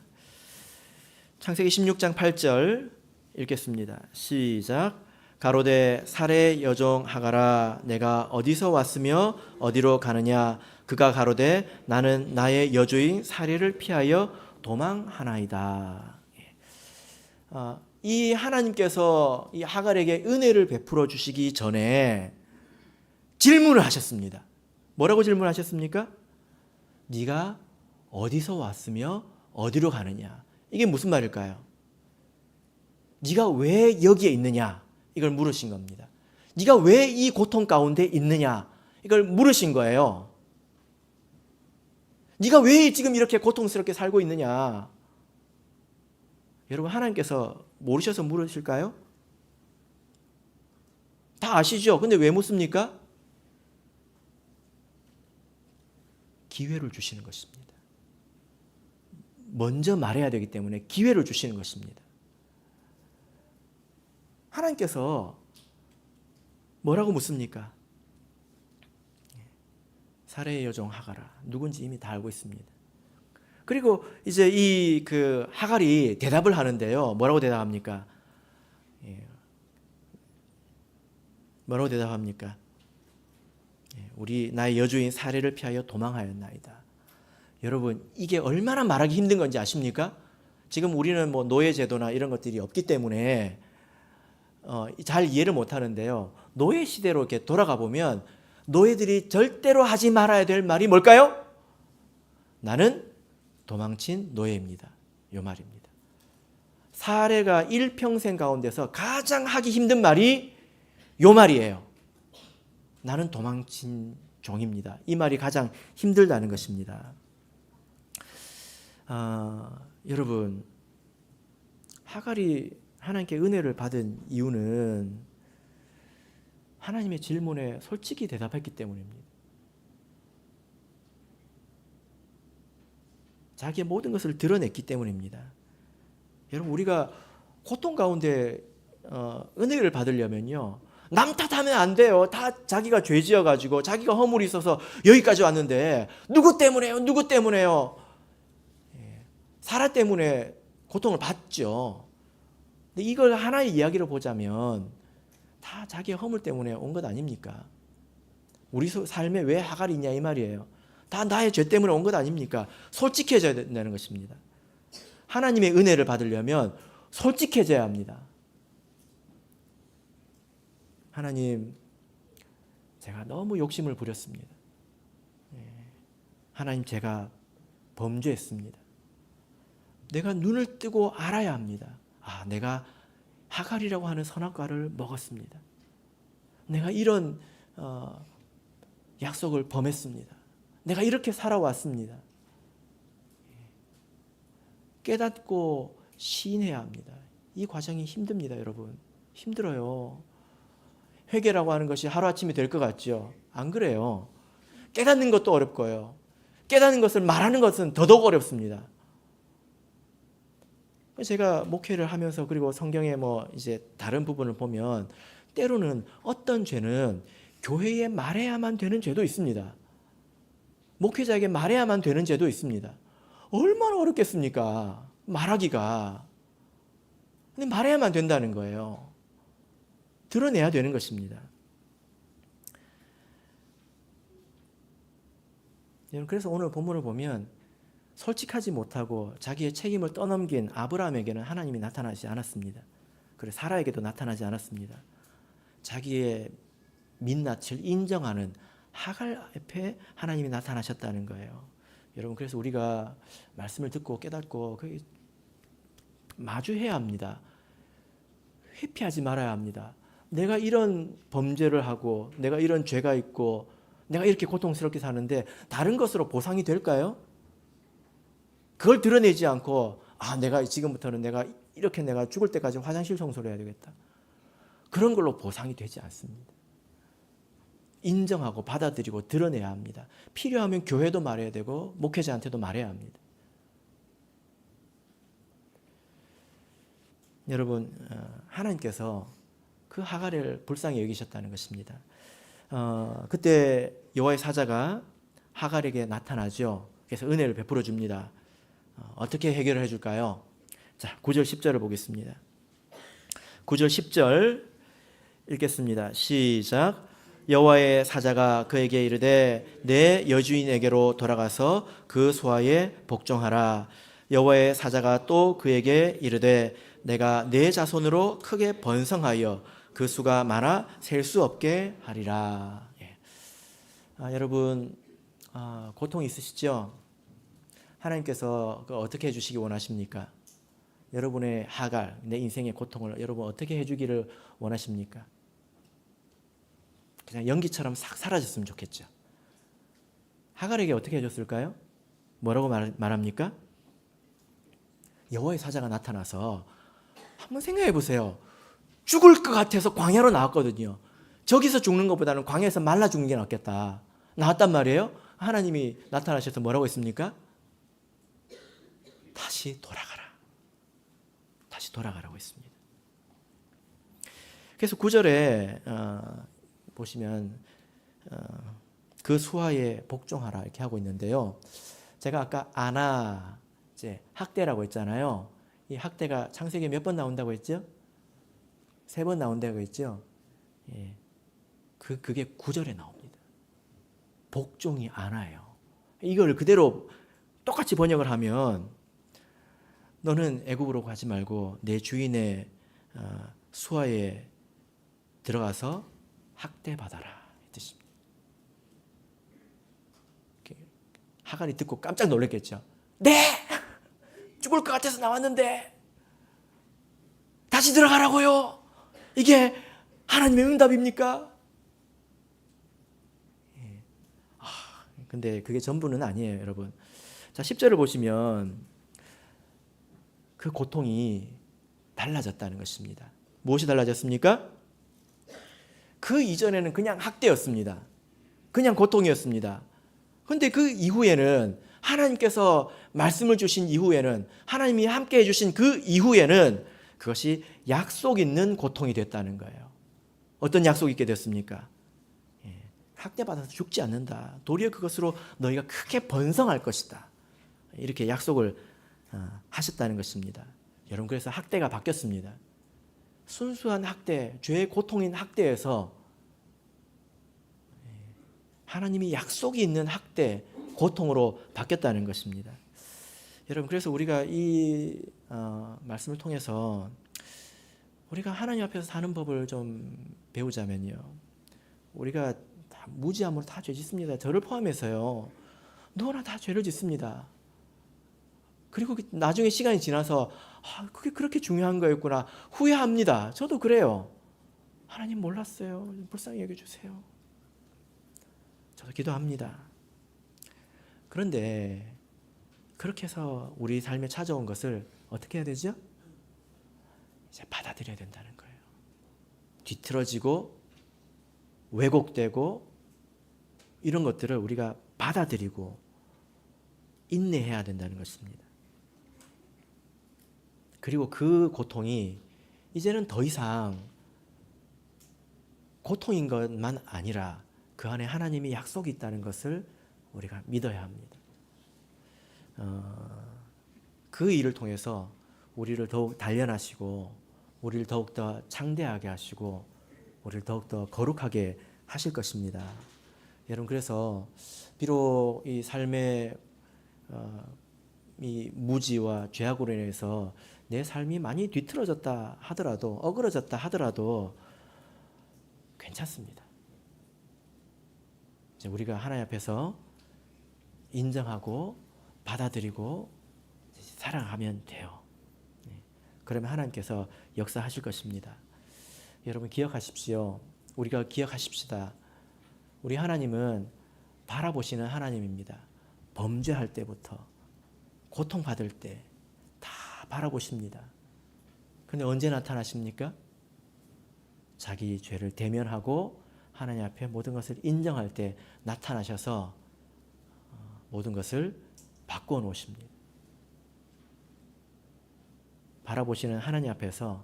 창세기 16장 8절 읽겠습니다. 시작. 가로되 사레 여종 하갈아, 내가 어디서 왔으며 어디로 가느냐? 그가 가로되 나는 나의 여주인 사레를 피하여 도망하나이다. 이 하나님께서 이 하갈에게 은혜를 베풀어 주시기 전에 질문을 하셨습니다. 뭐라고 질문하셨습니까? 네가 어디서 왔으며 어디로 가느냐? 이게 무슨 말일까요? 네가 왜 여기에 있느냐? 이걸 물으신 겁니다. 네가 왜 이 고통 가운데 있느냐? 이걸 물으신 거예요. 네가 왜 지금 이렇게 고통스럽게 살고 있느냐? 여러분, 하나님께서 모르셔서 물으실까요? 다 아시죠? 근데 왜 묻습니까? 기회를 주시는 것입니다. 먼저 말해야 되기 때문에 기회를 주시는 것입니다. 하나님께서 뭐라고 묻습니까? 사레의 여종 하갈아, 누군지 이미 다 알고 있습니다. 그리고 이제 이 하갈이 대답을 하는데요. 뭐라고 대답합니까? 뭐라고 대답합니까? 우리 나의 여주인 사레를 피하여 도망하였나이다. 여러분, 이게 얼마나 말하기 힘든 건지 아십니까? 지금 우리는 뭐 노예제도나 이런 것들이 없기 때문에 잘 이해를 못 하는데요. 노예 시대로 이렇게 돌아가 보면 노예들이 절대로 하지 말아야 될 말이 뭘까요? 나는 도망친 노예입니다. 이 말입니다. 사례가 일평생 가운데서 가장 하기 힘든 말이 이 말이에요. 나는 도망친 종입니다. 이 말이 가장 힘들다는 것입니다. 여러분, 하갈이 하나님께 은혜를 받은 이유는 하나님의 질문에 솔직히 대답했기 때문입니다. 자기의 모든 것을 드러냈기 때문입니다. 여러분, 우리가 고통 가운데 은혜를 받으려면요, 남 탓하면 안 돼요. 다 자기가 죄 지어가지고 자기가 허물이 있어서 여기까지 왔는데 누구 때문에요? 누구 때문에요? 사라 때문에 고통을 받죠. 근데 이걸 하나의 이야기로 보자면 다 자기의 허물 때문에 온 것 아닙니까? 우리 삶에 왜 하갈이 있냐 이 말이에요. 다 나의 죄 때문에 온 것 아닙니까? 솔직해져야 된다는 것입니다. 하나님의 은혜를 받으려면 솔직해져야 합니다. 하나님, 제가 너무 욕심을 부렸습니다. 하나님, 제가 범죄했습니다. 내가 눈을 뜨고 알아야 합니다. 내가 하갈이라고 하는 선악과를 먹었습니다. 내가 이런 약속을 범했습니다. 내가 이렇게 살아왔습니다. 깨닫고 시인해야 합니다. 이 과정이 힘듭니다, 여러분. 힘들어요. 회개라고 하는 것이 하루아침에 될 것 같죠? 안 그래요. 깨닫는 것도 어렵고요. 깨닫는 것을 말하는 것은 더더욱 어렵습니다. 제가 목회를 하면서 그리고 성경의 이제 다른 부분을 보면 때로는 어떤 죄는 교회에 말해야만 되는 죄도 있습니다. 목회자에게 말해야만 되는 죄도 있습니다. 얼마나 어렵겠습니까? 말하기가. 근데 말해야만 된다는 거예요. 드러내야 되는 것입니다. 그래서 오늘 본문을 보면 솔직하지 못하고 자기의 책임을 떠넘긴 아브라함에게는 하나님이 나타나지 않았습니다. 그리고 사라에게도 나타나지 않았습니다. 자기의 민낯을 인정하는 하갈 앞에 하나님이 나타나셨다는 거예요. 여러분, 그래서 우리가 말씀을 듣고 깨닫고 마주해야 합니다. 회피하지 말아야 합니다. 내가 이런 범죄를 하고 내가 이런 죄가 있고 내가 이렇게 고통스럽게 사는데 다른 것으로 보상이 될까요? 그걸 드러내지 않고 내가 지금부터는 내가 이렇게 내가 죽을 때까지 화장실 청소를 해야 되겠다. 그런 걸로 보상이 되지 않습니다. 인정하고 받아들이고 드러내야 합니다. 필요하면 교회도 말해야 되고 목회자한테도 말해야 합니다. 여러분, 하나님께서 그 하갈을 불쌍히 여기셨다는 것입니다. 그때 여호와의 사자가 하갈에게 나타나죠. 그래서 은혜를 베풀어 줍니다. 어떻게 해결을 해줄까요? 자, 9절 10절을 보겠습니다. 9절 10절 읽겠습니다. 시작. 여호와의 사자가 그에게 이르되 내 여주인에게로 돌아가서 그 소아에 복종하라. 여호와의 사자가 또 그에게 이르되 내가 내 자손으로 크게 번성하여 그 수가 많아 셀 수 없게 하리라. 여러분, 고통 있으시죠? 하나님께서 어떻게 해주시기 원하십니까? 여러분의 하갈, 내 인생의 고통을 여러분 어떻게 해주기를 원하십니까? 그냥 연기처럼 싹 사라졌으면 좋겠죠. 하갈에게 어떻게 해줬을까요? 뭐라고 말합니까? 여호와의 사자가 나타나서 한번 생각해 보세요. 죽을 것 같아서 광야로 나왔거든요. 저기서 죽는 것보다는 광야에서 말라 죽는 게 낫겠다. 나왔단 말이에요. 하나님이 나타나셔서 뭐라고 했습니까? 다시 돌아가라. 다시 돌아가라고 했습니다. 그래서 9절에 보시면 그 수하에 복종하라 이렇게 하고 있는데요. 제가 아까 아나 이제 학대라고 했잖아요. 이 학대가 창세기에 몇 번 나온다고 했죠? 3번 나온다고 했죠? 예. 그게 9절에 나옵니다. 복종이 아나예요. 이걸 그대로 똑같이 번역을 하면 너는 애굽으로 가지 말고 내 주인의 수하에 들어가서 학대받아라 이 뜻입니다. 하갈이 듣고 깜짝 놀랐겠죠. 네! 죽을 것 같아서 나왔는데 다시 들어가라고요? 이게 하나님의 응답입니까? 근데 그게 전부는 아니에요, 여러분. 자, 10절을 보시면 그 고통이 달라졌다는 것입니다. 무엇이 달라졌습니까? 그 이전에는 그냥 학대였습니다. 그냥 고통이었습니다. 근데 그 이후에는 하나님께서 말씀을 주신 이후에는 하나님이 함께 해주신 그 이후에는 그것이 약속 있는 고통이 됐다는 거예요. 어떤 약속이 있게 됐습니까? 학대받아서 죽지 않는다. 도리어 그것으로 너희가 크게 번성할 것이다. 이렇게 약속을 하셨다는 것입니다. 여러분, 그래서 학대가 바뀌었습니다. 순수한 학대, 죄의 고통인 학대에서 하나님이 약속이 있는 학대, 고통으로 바뀌었다는 것입니다. 여러분, 그래서 우리가 이 말씀을 통해서 우리가 하나님 앞에서 사는 법을 좀 배우자면요. 우리가 다 무지함으로 다 죄 짓습니다. 저를 포함해서요. 누구나 다 죄를 짓습니다. 그리고 나중에 시간이 지나서 그게 그렇게 중요한 거였구나 후회합니다. 저도 그래요. 하나님 몰랐어요. 불쌍히 여겨주세요. 저도 기도합니다. 그런데 그렇게 해서 우리 삶에 찾아온 것을 어떻게 해야 되죠? 이제 받아들여야 된다는 거예요. 뒤틀어지고 왜곡되고 이런 것들을 우리가 받아들이고 인내해야 된다는 것입니다. 그리고 그 고통이 이제는 더 이상 고통인 것만 아니라 그 안에 하나님이 약속이 있다는 것을 우리가 믿어야 합니다. 그 일을 통해서 우리를 더욱 단련하시고 우리를 더욱더 창대하게 하시고 우리를 더욱더 거룩하게 하실 것입니다. 여러분, 그래서 비록 이 삶의 이 무지와 죄악으로 인해서 내 삶이 많이 뒤틀어졌다 하더라도 어그러졌다 하더라도 괜찮습니다. 이제 우리가 하나님 앞에서 인정하고 받아들이고 사랑하면 돼요. 그러면 하나님께서 역사하실 것입니다. 여러분, 기억하십시오. 우리가 기억하십시다. 우리 하나님은 바라보시는 하나님입니다. 범죄할 때부터 고통받을 때 다 바라보십니다. 그런데 언제 나타나십니까? 자기 죄를 대면하고 하나님 앞에 모든 것을 인정할 때 나타나셔서 모든 것을 바꾸어 놓으십니다. 바라보시는 하나님 앞에서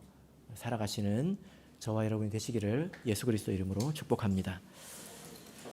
살아가시는 저와 여러분이 되시기를 예수 그리스도 이름으로 축복합니다.